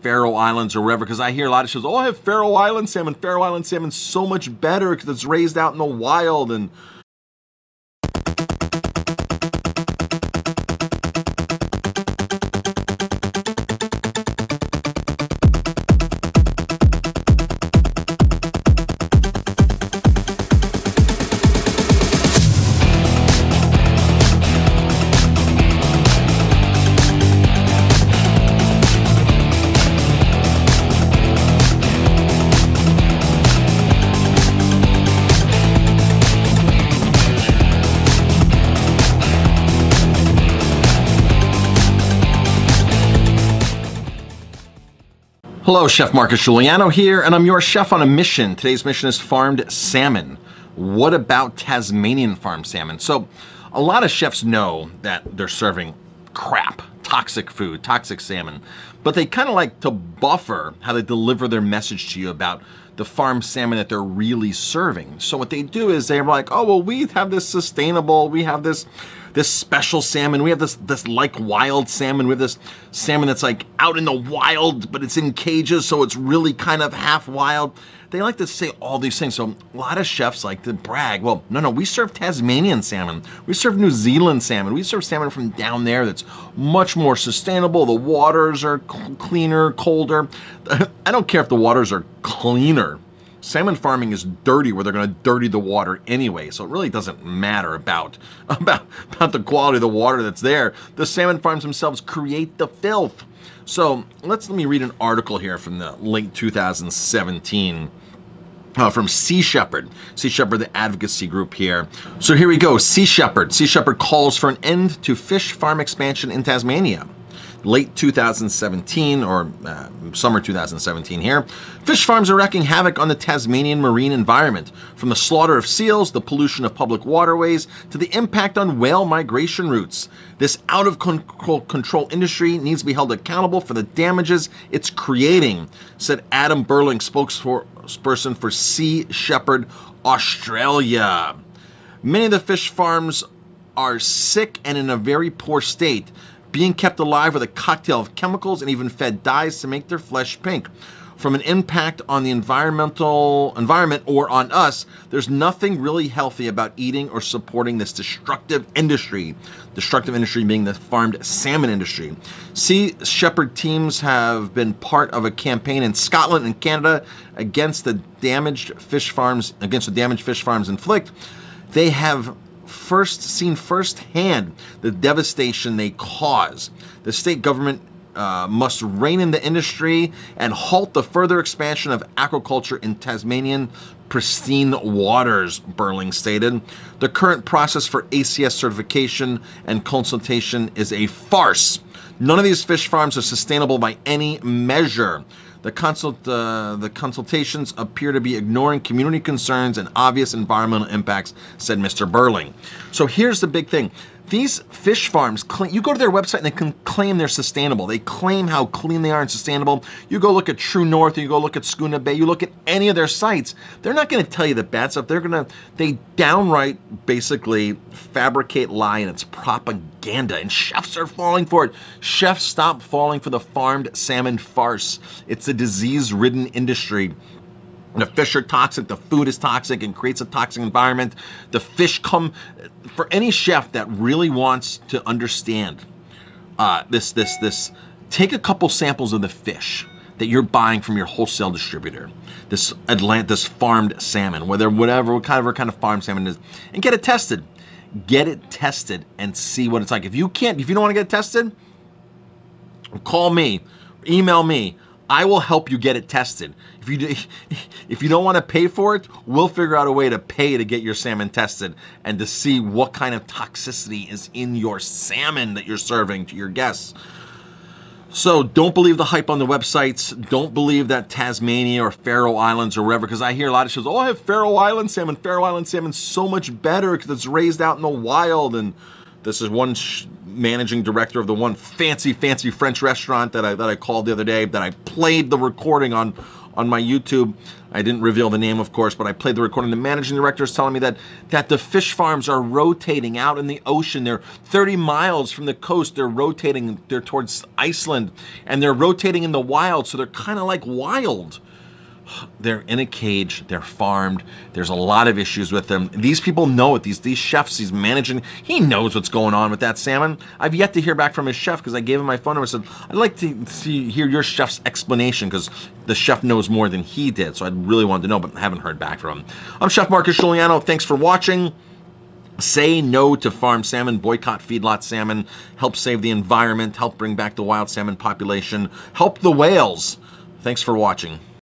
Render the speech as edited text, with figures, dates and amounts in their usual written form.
Faroe Islands or wherever, because I hear a lot of shows, oh, I have Faroe Island salmon. Faroe Island salmon's so much better because it's raised out in the wild. And hello, Chef Marcus Guiliano here, and I'm your chef on a mission. Today's mission is farmed salmon. What about Tasmanian farmed salmon? So a lot of chefs know that they're serving crap, toxic food, toxic salmon, but they kind of like to buffer how they deliver their message to you about the farmed salmon that they're really serving. So what they do is they're like, oh, well, we have this sustainable, we have this special salmon, we have this like wild salmon, we have this salmon that's like out in the wild, but it's in cages, so it's really kind of half wild. They like to say all these things. So a lot of chefs like to brag, well, no, we serve Tasmanian salmon, we serve New Zealand salmon, we serve salmon from down there that's much more sustainable. The waters are cleaner, colder. I don't care if the waters are cleaner. Salmon farming is dirty where they're going to dirty the water anyway, so it really doesn't matter about the quality of the water that's there. The salmon farms themselves create the filth. So let me read an article here from the late 2017 from Sea Shepherd, the advocacy group here. So here we go. Sea Shepherd calls for an end to fish farm expansion in Tasmania. Late 2017 or summer 2017 here. Fish farms are wreaking havoc on the Tasmanian marine environment, from the slaughter of seals, the pollution of public waterways, to the impact on whale migration routes. This out of control industry needs to be held accountable for the damages it's creating, said Adam Burling, spokesperson for Sea Shepherd Australia. Many of the fish farms are sick and in a very poor state, being kept alive with a cocktail of chemicals and even fed dyes to make their flesh pink. From an impact on the environment or on us, there's nothing really healthy about eating or supporting this destructive industry. Destructive industry being the farmed salmon industry. Sea Shepherd teams have been part of a campaign in Scotland and Canada against the damaged fish farms inflict. They have seen firsthand the devastation they cause. The state government must rein in the industry and halt the further expansion of aquaculture in Tasmanian pristine waters, Burling stated. The current process for ACS certification and consultation is a farce. None of these fish farms are sustainable by any measure. The consultations appear to be ignoring community concerns and obvious environmental impacts, said Mr. Burling. So here's the big thing. These fish farms, you go to their website and they can claim they're sustainable. They claim how clean they are and sustainable. You go look at True North, or you go look at Schooner Bay, you look at any of their sites, they're not going to tell you the bad stuff. They downright basically fabricate lie, and it's propaganda, and chefs are falling for it. Chefs, stop falling for the farmed salmon farce. It's a disease-ridden industry. The fish are toxic, the food is toxic, and creates a toxic environment. The fish come, for any chef that really wants to understand this, take a couple samples of the fish that you're buying from your wholesale distributor, this farmed salmon, whatever kind of farmed salmon it is, and get it tested. Get it tested and see what it's like. If you don't want to get it tested, call me, email me. I will help you get it tested. If you don't want to pay for it, we'll figure out a way to pay to get your salmon tested and to see what kind of toxicity is in your salmon that you're serving to your guests. So don't believe the hype on the websites. Don't believe that Tasmania or Faroe Islands or wherever, because I hear a lot of shows, oh, I have Faroe Island salmon. Faroe Island salmon's so much better because it's raised out in the wild. And this is one managing director of the one fancy French restaurant that I called the other day, that I played the recording on on my YouTube. I didn't reveal the name, of course, but I played the recording. The managing director is telling me that the fish farms are rotating out in the ocean. They're 30 miles from the coast. They're rotating. They're towards Iceland, and they're rotating in the wild, so they're kind of like wild. They're in a cage, they're farmed, there's a lot of issues with them. These people know it, these chefs he's managing, he knows what's going on with that salmon. I've yet to hear back from his chef because I gave him my phone number and said, I'd like to hear your chef's explanation because the chef knows more than he did. So I really wanted to know, but I haven't heard back from him. I'm Chef Marcus Guiliano, thanks for watching. Say no to farm salmon, boycott feedlot salmon, help save the environment, help bring back the wild salmon population, help the whales. Thanks for watching.